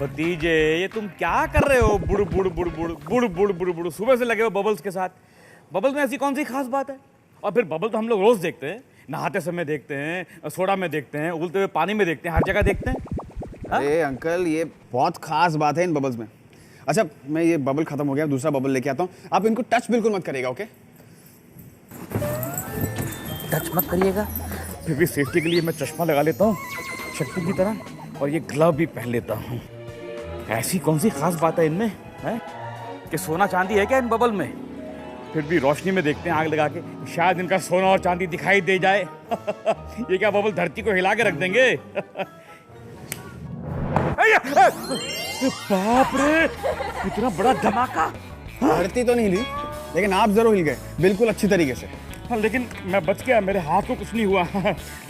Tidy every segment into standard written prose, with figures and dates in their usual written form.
भतीजे ये तुम क्या कर रहे हो? बुड़ बुड़ बुड़ बुड़ बुड़ बुड़ बुड़ बुड़ सुबह से लगे हो बबल्स के साथ। बबल्स में ऐसी कौन सी खास बात है? और फिर बबल तो हम लोग रोज देखते हैं, नहाते समय देखते हैं, सोडा में देखते हैं, उबलते हुए पानी में देखते हैं, हर जगह देखते हैं। अरे अंकल ये बहुत खास बात है इन बबल्स में। अच्छा मैं ये बबल खत्म हो गया, दूसरा बबल लेके आता हूँ, आप इनको टच बिल्कुल मत करिएगा। ओके टच मत करिएगा। फिर भी सेफ्टी के लिए मैं चश्मा लगा लेता हूँ शक्ति की तरह, और ये ग्लव भी पहन लेता हूँ। ऐसी कौन सी खास बात है इनमें है कि सोना चांदी है क्या इन बबल में? फिर भी रोशनी में देखते हैं आग लगा के, शायद इनका सोना और चांदी दिखाई दे जाए। ये क्या बबल धरती को हिला के रख देंगे? बाप रे इतना बड़ा धमाका! धरती तो नहीं हिली, लेकिन आप जरूर हिल गए, बिल्कुल अच्छी तरीके से। हाँ, लेकिन मैं बच गया, मेरे हाथ को कुछ नहीं हुआ।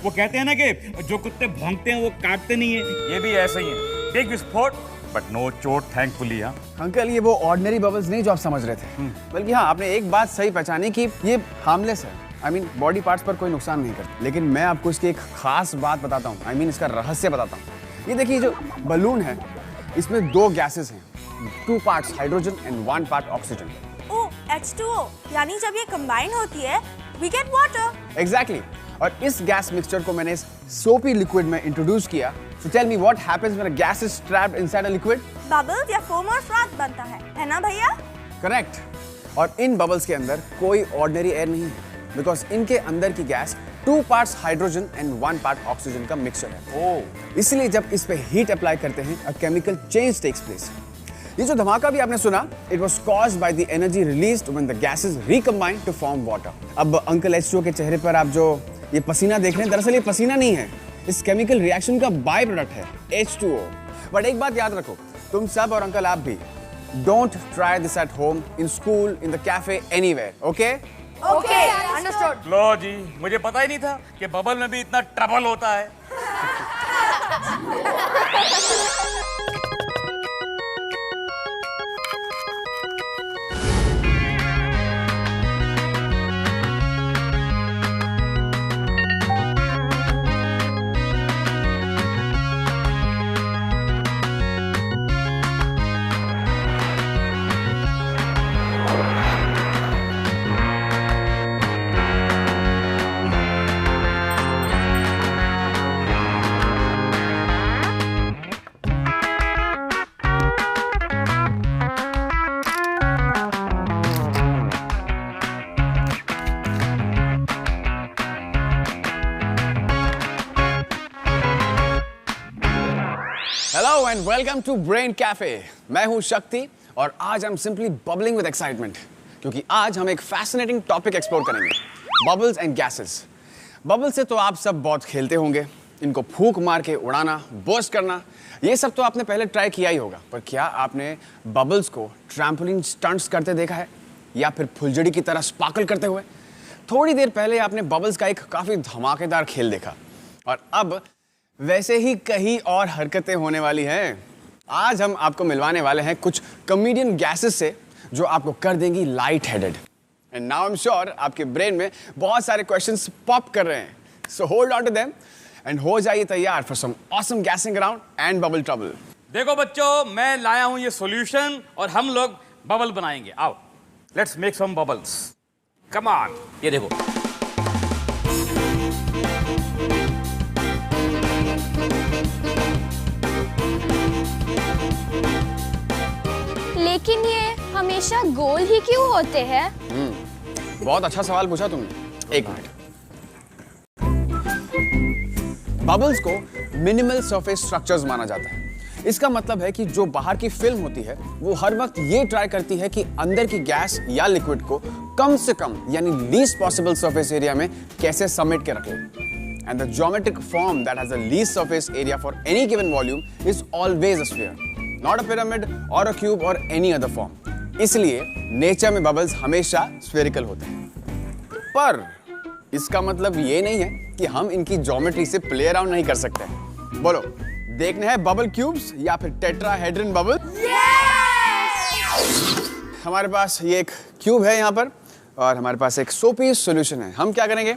वो कहते हैं ना कि जो कुत्ते भौंकते हैं वो काटते नहीं है, ये भी ऐसा ही है। बिग विस्फोट बट नो चोट थैंकफुली। हाँ अंकल ये वो ऑर्डिनरी बबल्स नहीं जो आप समझ रहे थे, बल्कि हाँ आपने एक बात सही पहचानी कि ये हार्मलेस है। आई मीन बॉडी पार्ट्स पर कोई नुकसान नहीं करता। लेकिन मैं आपको इसकी एक खास बात बताता हूँ, आई मीन इसका रहस्य बताता हूँ। ये देखिए जो बलून है इसमें 2 गैसेस हैं, 2 parts hydrogen and 1 part oxygen. Oh H2O, यानी जब ये कंबाइन होती है we get water. Exactly. और इस गैस मिक्सचर को मैंने इस सोपी लिक्विड में इंट्रोड्यूस किया। So tell me what happens when a gas is trapped inside a liquid? Bubbles या foam और froth बनता है ना भैया? Correct. और इन बबल्स के अंदर कोई ऑर्डिनरी एयर नहीं है, बिकॉज इनके अंदर की gas 2 parts hydrogen and 1 part oxygen का मिक्सचर है। इसलिए जब इस पे हीट अप्लाई करते हैं a chemical change takes place. ये जो धमाका भी आपने सुना, it was caused by the energy released when the gases recombined to form water. अब अंकल H2O के चेहरे पर आप जो ये पसीना देख रहे हैं, दरअसल ये पसीना नहीं है, इस केमिकल रिएक्शन का बाय प्रोडक्ट है H2O। बट एक बात याद रखो, तुम सब और अंकल आप भी, don't try this at home, in school, in the cafe, anywhere. Okay okay understood. लो जी, मुझे पता ही नहीं था कि बबल में भी इतना ट्रबल होता है। Hello and welcome to brain cafe. मैं हूं शक्ति और आज हम सिंपली बबलिंग विद एक्साइटमेंट, क्योंकि आज हम एक फैसिनेटिंग टॉपिक एक्सप्लोर करेंगे, बबल्स एंड गैसेस। बबल्स से तो आप सब बहुत खेलते होंगे, इनको फूंक मार के उड़ाना, बर्स्ट करना, ये सब तो आपने पहले ट्राई किया ही होगा। पर क्या आपने बबल्स को ट्रैम्पोलिन स्टंट्स करते देखा है, या फिर फुलझड़ी की तरह स्पार्कल करते हुए? थोड़ी देर पहले आपने बबल्स का एक काफी धमाकेदार खेल देखा, और अब वैसे ही कहीं और हरकतें होने वाली हैं। आज हम आपको मिलवाने वाले हैं कुछ कॉमेडियन गैसेस से जो आपको कर देंगी light headed. And now I am sure आपके ब्रेन में बहुत सारे क्वेश्चंस पॉप कर रहे हैं, so hold on to them and हो जाइए तैयार for some awesome gassing around and bubble trouble. देखो बच्चों, मैं लाया हूं ये सॉल्यूशन और हम लोग बबल बनाएंगे। आओ, let's make some bubbles. Come on, ये देखो। लेकिन ये हमेशा गोल ही क्यों होते हैं? बहुत अच्छा सवाल पूछा तुमने। एक मिनट। बबल्स को मिनिमल सरफेस स्ट्रक्चर्स माना जाता है। इसका मतलब है कि जो बाहर की फिल्म होती है वो हर वक्त ये ट्राई करती है कि अंदर की गैस या लिक्विड को कम से कम यानी लीस्ट पॉसिबल सरफेस एरिया में कैसे समेट के रखे। And the geometric form that has the least surface area for any given volume is always a sphere, not a pyramid और अ क्यूब और एनी अदर फॉर्म। इसलिए नेचर में बबल्स हमेशा स्फेरिकल होते हैं। पर इसका मतलब ये नहीं है कि हम इनकी ज्योमेट्री से प्ले अराउंड नहीं कर सकते। बोलो, देखने हैं बबल क्यूब्स या फिर टेट्राहेड्रन बबल? हमारे पास ये एक क्यूब है यहाँ पर और हमारे पास एक सोपी सॉल्यूशन है। हम क्या करेंगे,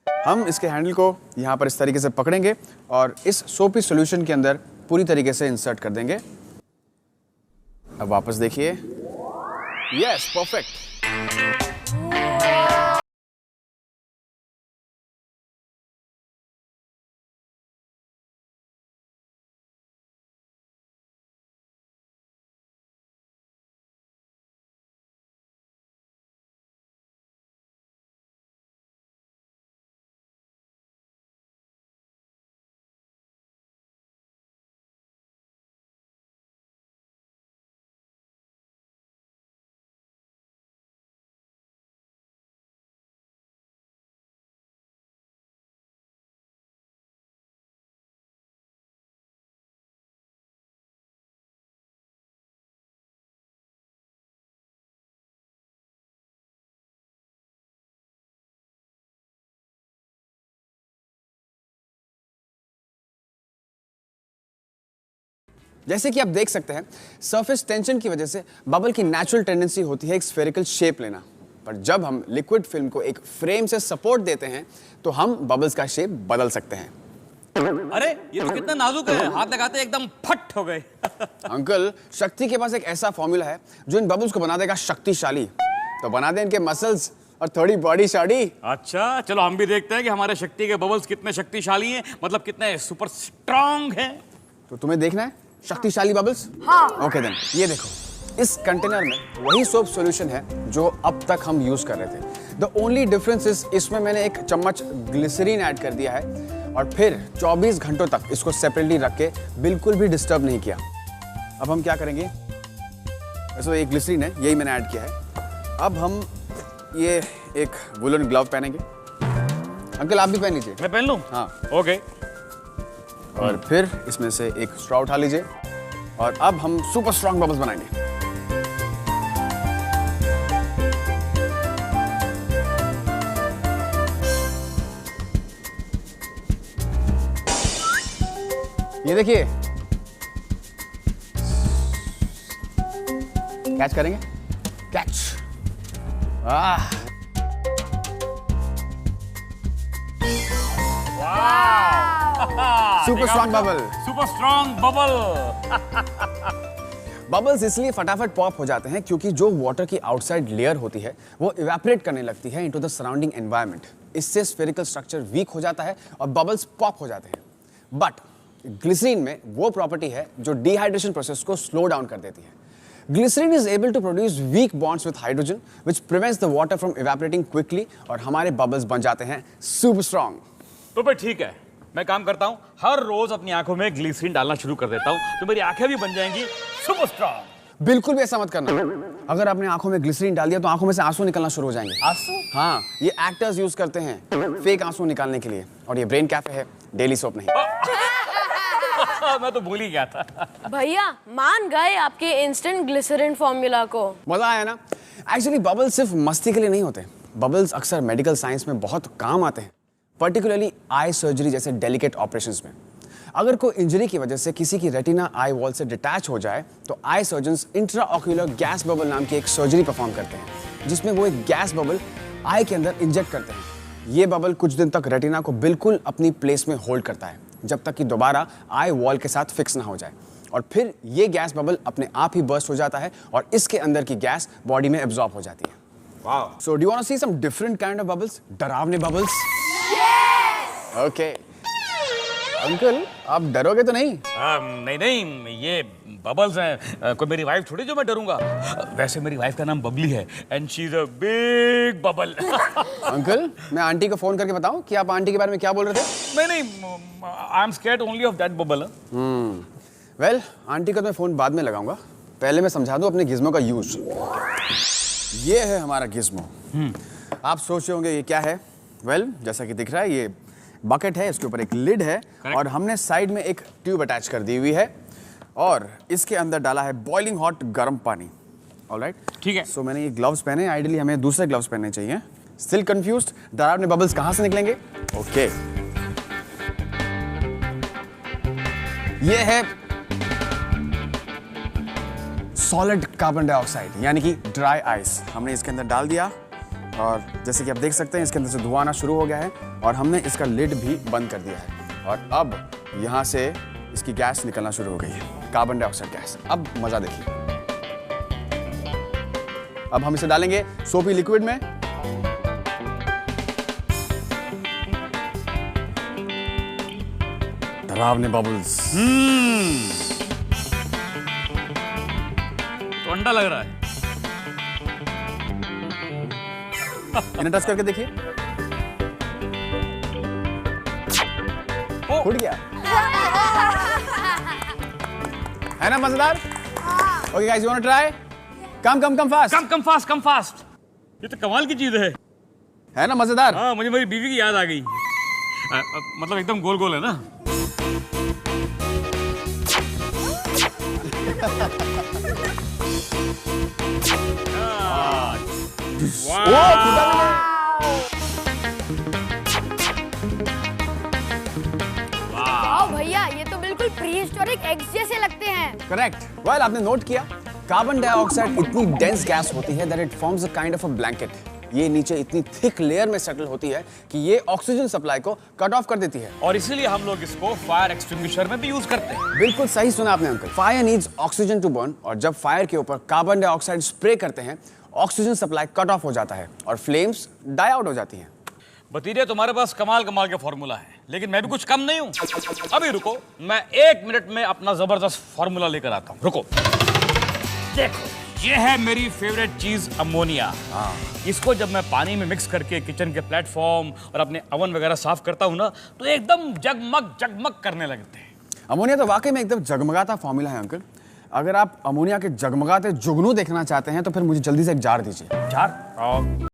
हम इसके हैंडल को यहाँ पर इस तरीके से पकड़ेंगे और इस सोपी सॉल्यूशन के अंदर पूरी तरीके से इंसर्ट कर देंगे अब वापस देखिए। Yes, perfect. जैसे कि आप देख सकते हैं, सरफेस टेंशन की वजह से बबल की नेचुरल टेंडेंसी होती है एक स्फेरिकल शेप लेना, पर जब हम लिक्विड फिल्म को एक फ्रेम से सपोर्ट देते हैं तो हम बबल्स का शेप बदल सकते हैं। अरे ये तो कितना नाजुक है, हाथ लगाते एकदम फट हो गए। अंकल, शक्ति के पास एक ऐसा फॉर्मूला है जो इन बबल्स को बना देगा शक्तिशाली। तो बना दे इनके मसल्स और थोड़ी बॉडी शॉडी। अच्छा चलो हम भी देखते हैं कि हमारे शक्ति के बबल्स कितने शक्तिशाली हैं, मतलब कितने सुपर स्ट्रांग हैं। तो तुम्हें देखना है शक्तिशाली बबल्स? हाँ। ओके देन, ये देखो, इस कंटेनर में वही सोप सॉल्यूशन है जो अब तक हम यूज कर रहे थे। द ओनली डिफरेंस इज इसमें मैंने एक चम्मच ग्लिसरीन ऐड कर दिया है और फिर 24 घंटों तक इसको सेपरेटली रख के बिल्कुल भी डिस्टर्ब नहीं किया। अब हम क्या करेंगे, वैसे ये ग्लिसरीन है, यही मैंने ऐड किया है। अब हम ये एक वुलन ग्लव पहनेंगे। अंकल आप भी पहन लीजिए। मैं पहन लूं? हाँ। ओके। और फिर इसमें से एक स्ट्रॉ उठा लीजिए और अब हम सुपर स्ट्रॉन्ग बबल्स बनाएंगे। ये देखिए, कैच करेंगे, catch. Super strong bubble. Super strong bubble. Bubbles इसलिए फटाफट पॉप हो जाते हैं क्योंकि जो वाटर की आउटसाइड लेयर होती है वो इवेपोरेट करने लगती है इनटू द सराउंडिंग एनवायरनमेंट। इससे स्फेरिकल स्ट्रक्चर वीक हो जाता है और बबल्स पॉप हो जाते हैं। बट ग्लिसरीन में वो प्रॉपर्टी है जो डिहाइड्रेशन प्रोसेस को स्लो डाउन कर देती है। Glycerine is able to produce weak bonds with hydrogen which prevents the water from evaporating quickly और हमारे बबल्स बन जाते हैं सुपर स्ट्रॉन्ग। तो भाई ठीक है, मैं काम करता हूँ, हर रोज अपनी आंखों में ग्लिसरीन डालना शुरू कर देता हूँ, तो मेरी आंखें भी बन जाएंगी सुपर स्ट्रॉन्ग। बिल्कुल भी ऐसा मत करना। अगर आपने आंखों में ग्लिसरीन डाल दिया तो आंखों में से आंसू निकलना शुरू हो जाएंगे। आंसू? हाँ, ये एक्टर्स यूज करते हैं फेक आंसू निकालने के लिए, और ये ब्रेन कैफे है, डेली सोप नहीं। मैं तो भूल ही गया था। भैया मान गए आपके इंस्टेंट ग्लिसरीन फॉर्मूला को। मजा आया ना? एक्चुअली बबल्स सिर्फ मस्ती के लिए नहीं होते, बबल्स अक्सर मेडिकल साइंस में बहुत काम आते हैं, पर्टिकुलरली आई सर्जरी जैसे डेलिकेट ऑपरेशंस में। अगर कोई इंजरी की वजह से किसी की रेटिना आई वॉल से डिटैच हो जाए तो आई सर्जन्स इंट्राऑक्यूलर गैस बबल नाम की एक सर्जरी परफॉर्म करते हैं, जिसमें वो एक गैस बबल आई के अंदर इंजेक्ट करते हैं। ये बबल कुछ दिन तक रेटिना को बिल्कुल अपनी प्लेस में होल्ड करता है जब तक कि दोबारा आई वॉल के साथ फिक्स ना हो जाए, और फिर ये गैस बबल अपने आप ही बर्स्ट हो जाता है और इसके अंदर की गैस बॉडी में एब्जॉर्ब हो जाती है। Wow. So do you want to see some different kind of bubbles? डरावने bubbles? Okay. अंकल आप डरोगे तो नहीं? नहीं नहीं, ये बबल्स हैं, कोई मेरी वाइफ थोड़ी जो मैं डरूंगा। वैसे मेरी वाइफ का नाम बबली है and she is a big bubble. Uncle मैं आंटी को फोन करके बताऊं कि आप आंटी के बारे में क्या बोल रहे थे? नहीं, I am scared only of that bubble. Well, aunty को तो मैं फोन बाद में लगाऊंगा, पहले मैं समझा दूं अपने गिज्मो का यूज। ये है हमारा गिज्मो। आप सोच रहे होंगे ये क्या है? वेल, जैसा कि दिख रहा है ये बकेट है, इसके ऊपर एक लिड है और हमने साइड में एक ट्यूब अटैच कर दी हुई है और इसके अंदर डाला है बॉइलिंग हॉट गर्म पानी। ऑलराइट, ठीक है। सो मैंने ये ग्लव्स पहने, आइडियली हमें दूसरे ग्लव्स पहनने चाहिए। Still confused? डरावने बबल्स कहां से निकलेंगे? ओके, ये है सॉलिड कार्बन डाइऑक्साइड यानी कि ड्राई आइस। हमने इसके अंदर डाल दिया और जैसे कि आप देख सकते हैं इसके अंदर से धुआं आना शुरू हो गया है और हमने इसका लिड भी बंद कर दिया है और अब यहाँ से इसकी गैस निकलना शुरू हो गई है, कार्बन डाइऑक्साइड गैस। अब मजा देखिए। अब हम इसे डालेंगे सोपी लिक्विड में। डरावने बबल्स। तो अंडा लग रहा है। इन्हें टच करके देखिए। फूट गया है ना मजेदार? Okay guys, you want to try? Come fast. Come fast. ये तो कमाल की चीज है ना मजेदार? हाँ, मुझे मेरी बीवी की याद आ गई। मतलब एकदम गोल गोल है ना। भैया ये तो बिल्कुल प्रीहिस्टोरिक एग्स जैसे लगते हैं। करेक्ट। वेल, आपने नोट किया कार्बन डाइऑक्साइड इतनी डेंस गैस होती है that it forms a kind of a blanket. ये नीचे इतनी थिक लेयर में सेटल होती है कि ये ऑक्सीजन सप्लाई को कट ऑफ कर देती है। और इसीलिए हम लोग इसको फायर एक्सटिंग्विशर में भी यूज करते हैं। बिल्कुल सही सुना आपने uncle. Fire needs oxygen to burn, और जब फायर के ऊपर कार्बन डाइऑक्साइड स्प्रे करते हैं, ऑक्सीजन सप्लाई कट ऑफ हो जाता है और फ्लेम्स डाई आउट हो जाती हैं। बतीरिया, तुम्हारे पास कमाल का फॉर्मूला है, लेकिन मैं भी कुछ कम नहीं हूं। अभी रुको, मैं 1 मिनट में अपना जबरदस्त फॉर्मूला लेकर आता हूं। रुको, देखो, ये है मेरी फेवरेट चीज अमोनिया। इसको जब मैं पानी में मिक्स करके किचन के प्लेटफॉर्म और अपने ओवन वगैरह साफ करता हूं ना, तो एकदम जगमग करने लगते हैं। अमोनिया तो वाकई में एकदम जगमगाता फॉर्मूला है अंकल। अगर आप अमोनिया के जगमगाते जुगनू देखना चाहते हैं तो फिर मुझे जल्दी से एक जार दीजिए। जार?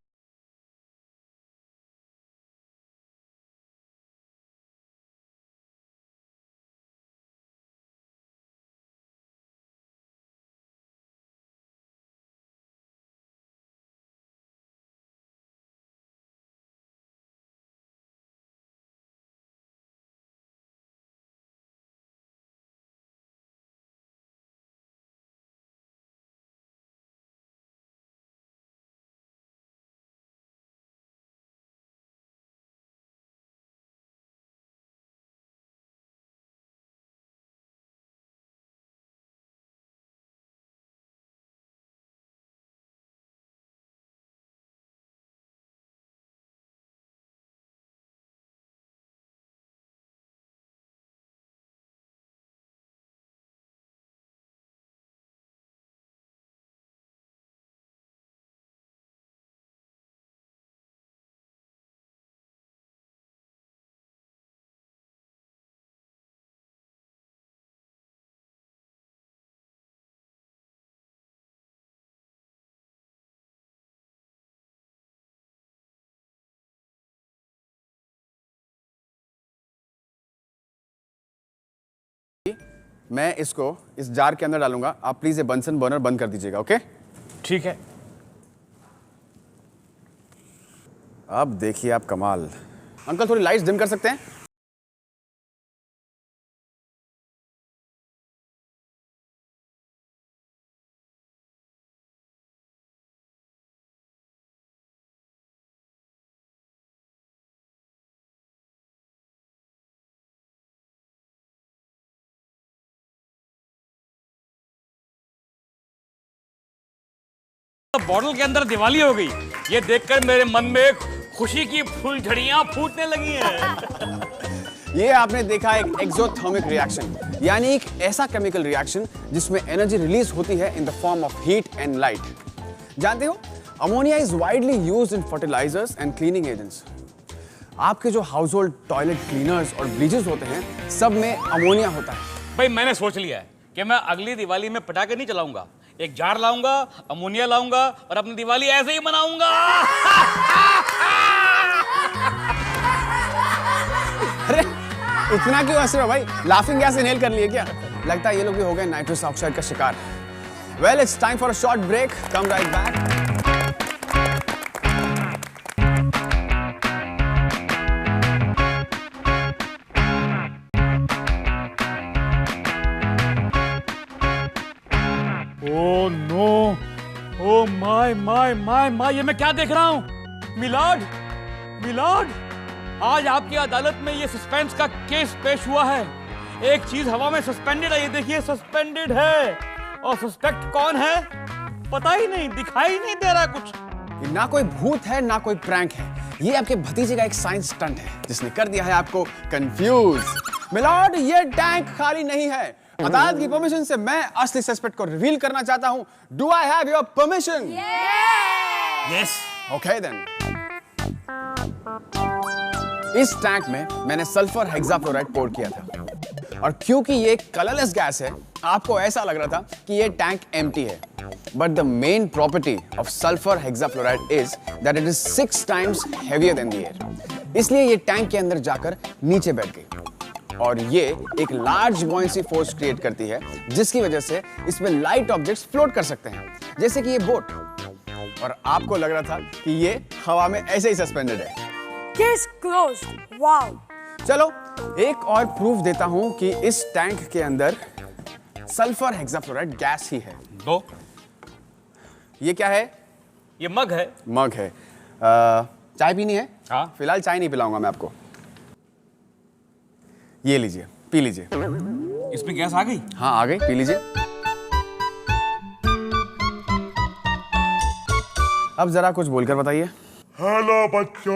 मैं इसको इस जार के अंदर डालूंगा। आप प्लीज ये बंसन बर्नर बंद कर दीजिएगा। ओके, ठीक है। अब देखिए आप कमाल। अंकल थोड़ी लाइट्स डिम कर सकते हैं? बॉटल के अंदर दिवाली हो गई, ये देखकर मेरे मन में खुशी की फुलझड़ियां फूटने लगी हैं। ये आपने देखा एक एक्सोथर्मिक रिएक्शन, यानी एक ऐसा केमिकल रिएक्शन जिसमें एनर्जी रिलीज होती है in the form of heat and light. जानते हो, ammonia is widely used in fertilisers and cleaning agents. आपके जो हाउस होल्ड टॉयलेट क्लीनर्स और ब्लीचेस होते हैं, सब में अमोनिया होता है। भाई, मैंने सोच लिया है कि मैं अगली दिवाली में पटाखे नहीं चलाऊंगा, एक जार लाऊंगा, अमोनिया लाऊंगा और अपनी दिवाली ऐसे ही मनाऊंगा। अरे इतना क्यों हंस रहे हो भाई? लाफिंग गैस इनहेल कर लिए क्या? लगता है ये लोग भी हो गए नाइट्रस ऑक्साइड का शिकार। Well, it's time for a short break. Come right back. Oh no, oh my, ये मैं क्या देख रहा हूँ? मिलाड, आज आपकी अदालत में ये सस्पेंस का केस पेश हुआ है। एक चीज हवा में सस्पेंडेड है, ये देखिए सस्पेंडेड है। और सस्पेक्ट कौन है? पता ही नहीं, दिखाई नहीं दे रहा कुछ। ये ना कोई भूत है ना कोई प्रैंक है, ये आपके भतीजे का एक साइंस स्टंट है जिसने कर दिया है आपको कंफ्यूज। मिलॉर्ड, ये टैंक खाली नहीं है। अदालत की परमिशन से मैं असली सस्पेक्ट को रिवील करना चाहता हूं। Do I have your permission? Yes. Okay then. इस टैंक में मैंने सल्फर हेक्साफ्लोराइड पोर किया था और क्योंकि ये एक कलरलेस गैस है, आपको ऐसा लग रहा था कि ये टैंक एम्प्टी है। But the main property of sulphur hexafluoride is that it is 6 times heavier than the air. इसलिए ये टैंक के अंदर जाकर नीचे बैठ गई और ये एक लार्ज बॉयंसी फोर्स क्रिएट करती है जिसकी वजह से इसमें लाइट ऑब्जेक्ट्स फ्लोट कर सकते हैं, जैसे कि ये बोट। और आपको लग रहा था कि ये हवा में ऐसे ही सस्पेंडेड है। Case closed. वाओ। चलो एक और प्रूफ देता हूं कि इस टैंक के अंदर सल्फर हेक्साफ्लोराइड गैस ही है। दो। ये क्या है? ये मग है। मग है। चाय पीनी है? हाँ। फिलहाल चाय नहीं पिलाऊंगा मैं आपको। ये लीजिए, पी लीजिए। इसमें गैस आ गई? हाँ आ गई, पी लीजिए। अब जरा कुछ बोलकर बताइए। हेलो बच्चों।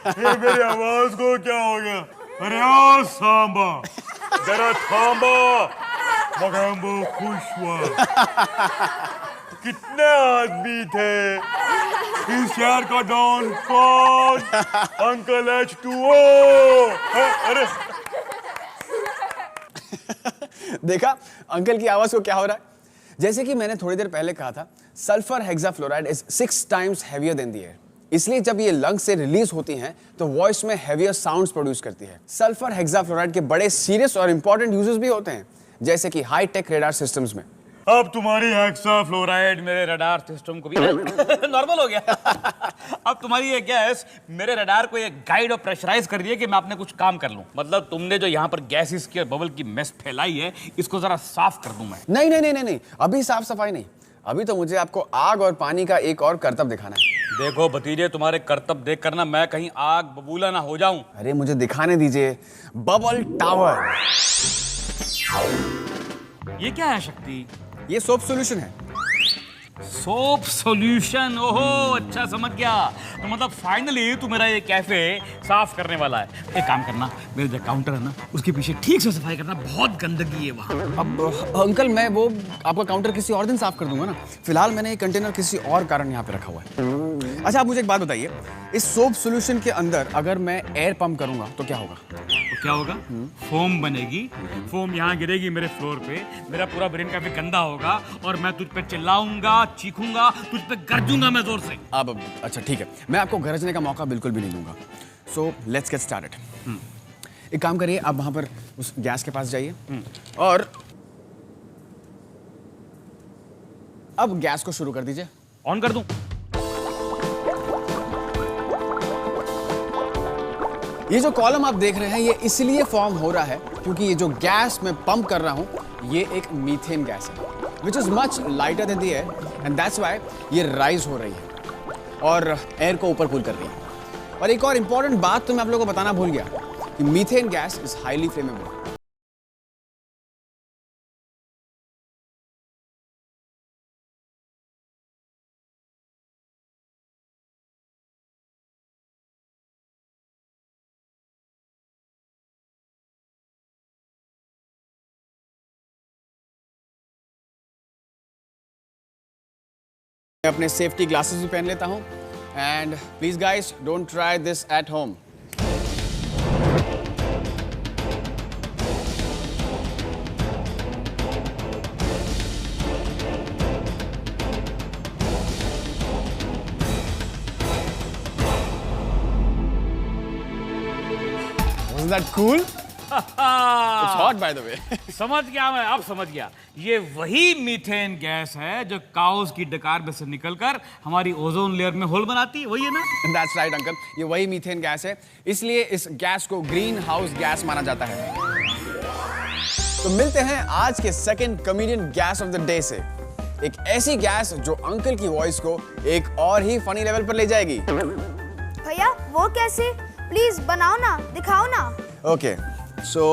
ये मेरी आवाज को क्या हो गया? अरे ओ सांबा, जरा थांबा। मगम्बो खुश हुआ। कितने आदमी थे इस शहर का डॉन? कौन? Uncle H2O। अरे देखा अंकल की आवाज को क्या हो रहा है? जैसे कि मैंने थोड़ी देर पहले कहा था, sulphur hexafluoride is 6 times heavier than the air. इसलिए जब ये लंग्स से रिलीज होती हैं तो वॉइस में हेवियर साउंड्स प्रोड्यूस करती है। सल्फर हेक्साफ्लोराइड के बड़े सीरियस और इंपॉर्टेंट यूजेस भी होते हैं, जैसे कि हाई टेक रेडार सिस्टम्स में। अब तुम्हारी हेक्साफ्लोराइड मेरे रडार सिस्टम को भी नॉर्मल हो गया। अब तुम्हारी ये गैस मेरे रडार को एक गाइड और प्रेशराइज कर रही है कि मैं अपने कुछ काम कर लूं। मतलब तुमने जो यहाँ पर गैसेस की और बबल की मेस फैलाई है, इसको जरा साफ कर दूं मैं। नहीं नहीं नहीं नहीं, अभी साफ सफाई नहीं। अभी तो मुझे आपको आग और पानी का एक और करतब दिखाना है। देखो भतीजे, तुम्हारे करतब देख कर ना मैं कहीं आग बबूला ना हो जाऊं। अरे मुझे दिखाने दीजिए, बबल टावर। ये क्या है शक्ति? ये सोप सॉल्यूशन है। Soap solution? ओहो, अच्छा समझ गया। तो मतलब फाइनली तू मेरा ये कैफे साफ करने वाला है। एक काम करना, मेरे जो काउंटर है ना उसके पीछे ठीक से सफाई करना, बहुत गंदगी है वहाँ। अब अंकल मैं वो आपका काउंटर किसी और दिन साफ कर दूंगा ना। फिलहाल मैंने ये कंटेनर किसी और कारण यहाँ पे रखा हुआ है। अच्छा आप मुझे एक बात बताइए, इस सोप सॉल्यूशन के अंदर अगर मैं एयर पंप करूंगा तो क्या होगा? तो क्या होगा? फोम बनेगी। फोम यहाँ गिरेगी मेरे फ्लोर पे, मेरा पूरा ब्रेन काफी गंदा होगा और मैं तुझ पे चिल्लाऊंगा, चीखूंगा, तुझ पे गरजूंगा मैं जोर से। अब अच्छा ठीक है, मैं आपको गरजने का मौका बिल्कुल भी नहीं दूंगा। So let's get started. एक काम करिए, आप वहां पर उस गैस के पास जाइए और अब गैस को शुरू कर दीजिए। ऑन कर दूं? ये जो कॉलम आप देख रहे हैं ये इसलिए फॉर्म हो रहा है क्योंकि ये जो गैस मैं पंप कर रहा हूं ये एक मीथेन गैस है, which is much lighter than the air and that's why ये राइज हो रही है और एयर को ऊपर कूल कर रही है। और एक और इंपॉर्टेंट बात तो मैं आप लोगों को बताना भूल गया कि methane gas is highly flammable. मैं अपने सेफ्टी ग्लासेस भी पहन लेता हूं and please guys don't try this at home. Wasn't that cool? It's hot by the way. समझ गया मैं, अब समझ गया। ये वही मीथेन गैस है जो काउस की डकार में से निकलकर हमारी ओजोन लेयर में होल बनाती है, वही है ना? That's right, uncle. ये वही मीथेन गैस है, इसलिए इस गैस को ग्रीन हाउस गैस माना जाता है। तो मिलते हैं आज के second comedian gas off the day से, एक ऐसी गैस जो अंकल की वॉइस को एक और ही फनी लेवल पर ले जाएगी। भैया वो कैसे? प्लीज बनाओ ना, दिखाओ ना। ओके, सो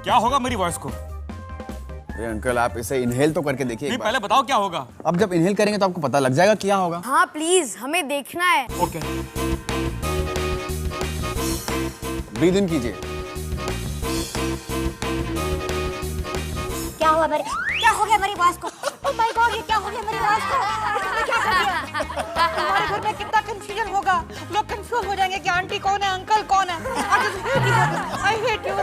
क्या होगा मेरी वॉइस को? अरे अंकल आप इसे इनहेल तो करके देखिए नहीं, एक बार। पहले बताओ क्या होगा। अब जब इनहेल करेंगे तो आपको पता लग जाएगा क्या होगा। हाँ प्लीज, हमें देखना है। ओके। ब्रीथ इन कीजिए। क्या हुआ मेरी आवाज को? ओह माय गॉड, ये क्या हो गया मेरी आवाज को? इसने क्या कर दिया? हमारे घर में कितना कंफ्यूजन होगा, लोग कंफ्यूज हो जाएंगे कि आंटी कौन है, अंकल कौन है। I hate you.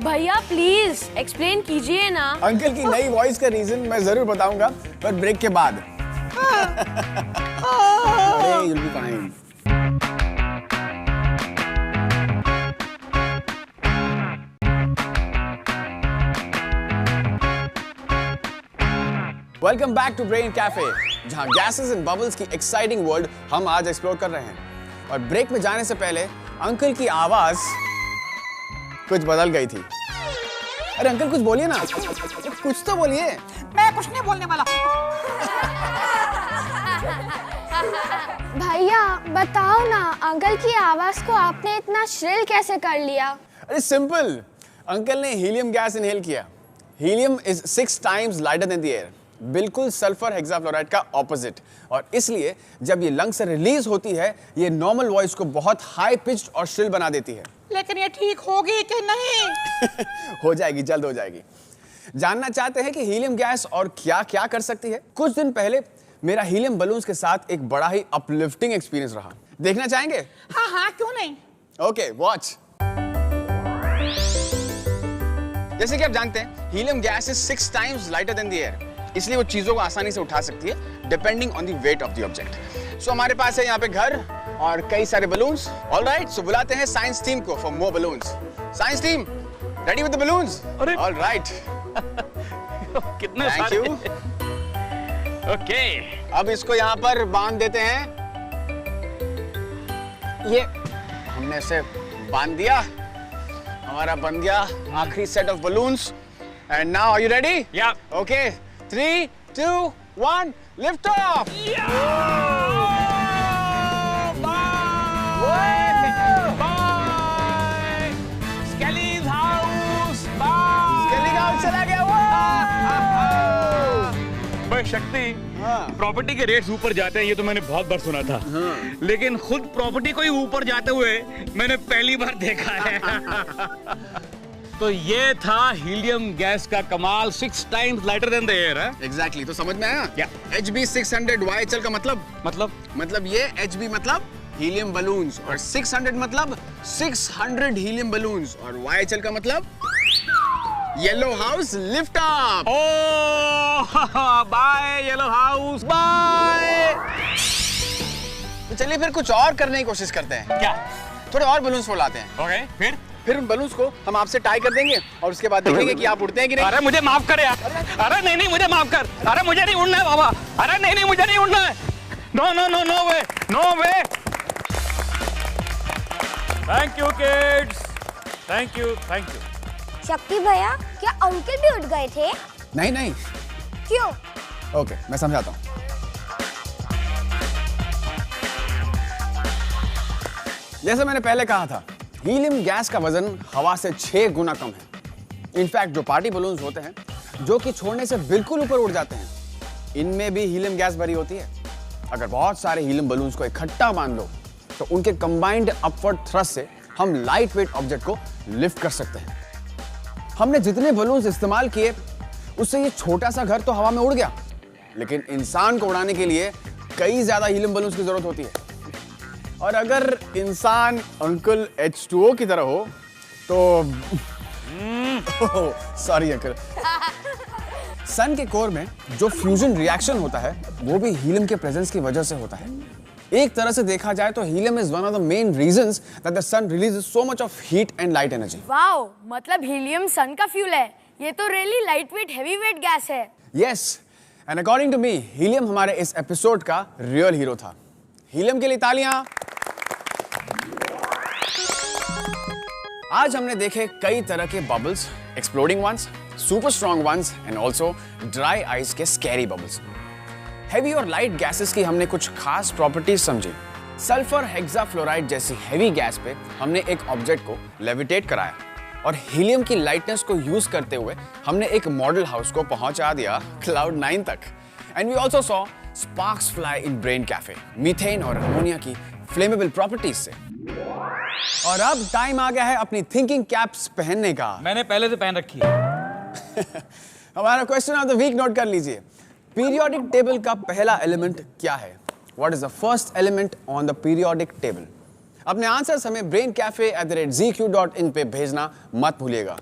भैया प्लीज एक्सप्लेन कीजिए ना। अंकल की नई वॉइस का रीजन मैं जरूर बताऊंगा, पर ब्रेक के बाद। अरे you'll be fine. Welcome back to brain cafe, जहां गैसेस एंड बबल्स की एक्साइटिंग वर्ल्ड हम आज एक्सप्लोर कर रहे हैं। और ब्रेक में जाने से पहले अंकल की आवाज कुछ बदल गई थी। अरे अंकल कुछ बोलिए ना, कुछ तो बोलिए। मैं कुछ नहीं बोलने वाला। भैया बताओ ना, अंकल की आवाज को आपने इतना श्रिल कैसे कर लिया? अरे सिंपल, अंकल ने हीलियम गैस इनहेल किया। Helium is 6 times lighter than the air, बिल्कुल सल्फर हेक्साफ्लोराइड का ऑपोजिट। और इसलिए जब ये लंग से रिलीज होती है, ये नॉर्मल वॉइस को बहुत हाई पिच्ड और श्रिल बना देती है। लेकिन ये ठीक होगी कि नहीं? हो जाएगी, जल्द हो जाएगी। जानना चाहते हैं कि हीलियम गैस और क्या क्या कर सकती है? कुछ दिन पहले मेरा हीलियम बलून्स के साथ एक बड़ा ही अपलिफ्टिंग एक्सपीरियंस रहा। देखना चाहेंगे? हाँ, क्यों नहीं? Okay, watch. जैसे कि आप जानते हैं, helium gas is 6 times lighter than the air, इसलिए वो चीजों को आसानी से उठा सकती है depending on the weight of the object. So हमारे पास है यहाँ पे घर और कई सारे बलून्स। ऑलराइट, सो बुलाते हैं साइंस टीम को for more balloons. Science team, ready with the balloons? Alright, कितने थैंक सारे। यू। ओके। अब इसको यहाँ पर बांध देते हैं। ये हमने इसे बांध दिया, हमारा बन गया आखिरी set of balloons. And now are you ready? Yeah. Okay, 3, 2, 1, lift off. Scaly's house Scaly का चला गया। भाई शक्ति, हाँ। प्रॉपर्टी के रेट्स ऊपर जाते हैं ये तो मैंने बहुत बार सुना था। लेकिन खुद प्रॉपर्टी को ही ऊपर जाते हुए मैंने पहली बार देखा है। तो ये था हीलियम गैस का कमाल, 6 times lighter than the air. Exactly, तो समझ में आया? क्या? HB 600 YHL का मतलब ये HB मतलब हीलियम बलून्स, और 600 मतलब 600 हीलियम बलून्स, और YHL का मतलब yellow house lift up. Bye yellow house, bye. तो चलिए फिर कुछ और करने की कोशिश करते हैं। क्या? थोड़े और बलून्स फुलाते हैं। ओके, फिर उन बलून्स को हम आपसे टाई कर देंगे और उसके बाद देखेंगे कि आप उड़ते हैं कि नहीं। अरे मुझे माफ कर यार। अरे नहीं मुझे माफ कर। अरे मुझे नहीं उड़ना है बाबा। अरे नहीं मुझे नहीं उड़ना है। No way. Thank you kids, thank you. Shakti भैया, क्या अंकल भी उठ गए थे? नहीं। क्यों? ओके, मैं समझाता हूँ। जैसे मैंने पहले कहा था, हीलियम गैस का वजन हवा से 6 गुना कम है। इनफैक्ट जो पार्टी बलून्स होते हैं, जो कि छोड़ने से बिल्कुल ऊपर उड़ जाते हैं, इनमें भी हीलियम गैस भरी होती है। अगर बहुत सारे हीलियम बलून्स को इकट्ठा बांध लो, तो उनके कंबाइंड अपवर्ड थ्रस्ट से हम लाइट वेट ऑब्जेक्ट को लिफ्ट कर सकते हैं। हमने जितने बलून्स इस्तेमाल किए, उससे ये छोटा सा घर तो हवा में उड़ गया, लेकिन इंसान को उड़ाने के लिए कई ज्यादा हीलियम बलून्स की जरूरत होती है। और अगर इंसान अंकल H2O की तरह हो तो सॉरी अंकल, सन के कोर में जो फ्यूजन रिएक्शन होता है, वो भी हीलियम के प्रेजेंस की वजह से होता है। एक तरह से देखा जाए तो helium is one of the main reasons that the sun releases so much of heat and light energy. Wow, मतलब हीलियम सन का फ्यूल है। ये तो really light weight heavy weight gas है। Yes, and according to me, helium हमारे इस episode का real hero था। हीलियम के लिए तालियां। आज हमने देखे कई तरह के bubbles, exploding ones, super strong ones and also dry ice के स्कैरी बबल्स। हेवी और लाइट गैसेस की हमने कुछ खास प्रॉपर्टीज समझी। सल्फर हेक्साफ्लोराइड जैसी हेवी गैस पे हमने एक ऑब्जेक्ट को लेविटेट कराया और हीलियम की लाइटनेस को यूज करते हुए हमने एक मॉडल हाउस को पहुंचा दिया क्लाउड 9 तक। And we also saw sparks fly in brain cafe methane और अमोनिया की फ्लेमेबल प्रॉपर्टीज से। और अब टाइम आ गया है अपनी थिंकिंग कैप्स पहनने का। मैंने पहले से पहन रखी है। हमारा question of the week note कर लीजिए। पीरियोडिक टेबल का पहला एलिमेंट क्या है? What is the first element on the periodic table? अपने आंसर्स हमें braincafe@zq.in पे भेजना मत भूलिएगा।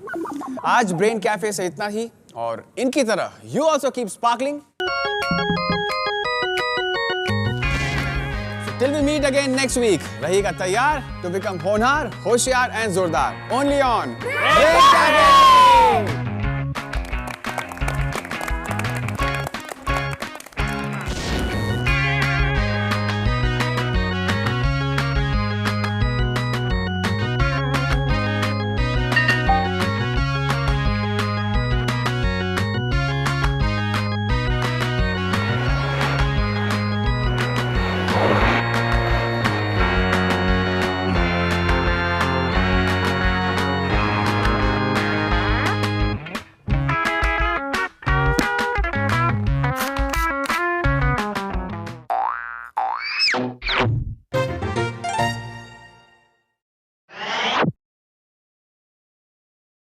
आज ब्रेन कैफे से इतना ही, और इनकी तरह you also keep sparkling. Till we meet again next week, रहिएगा तैयार टू बिकम होनहार, होशियार एंड जोरदार। Only on brain cafe.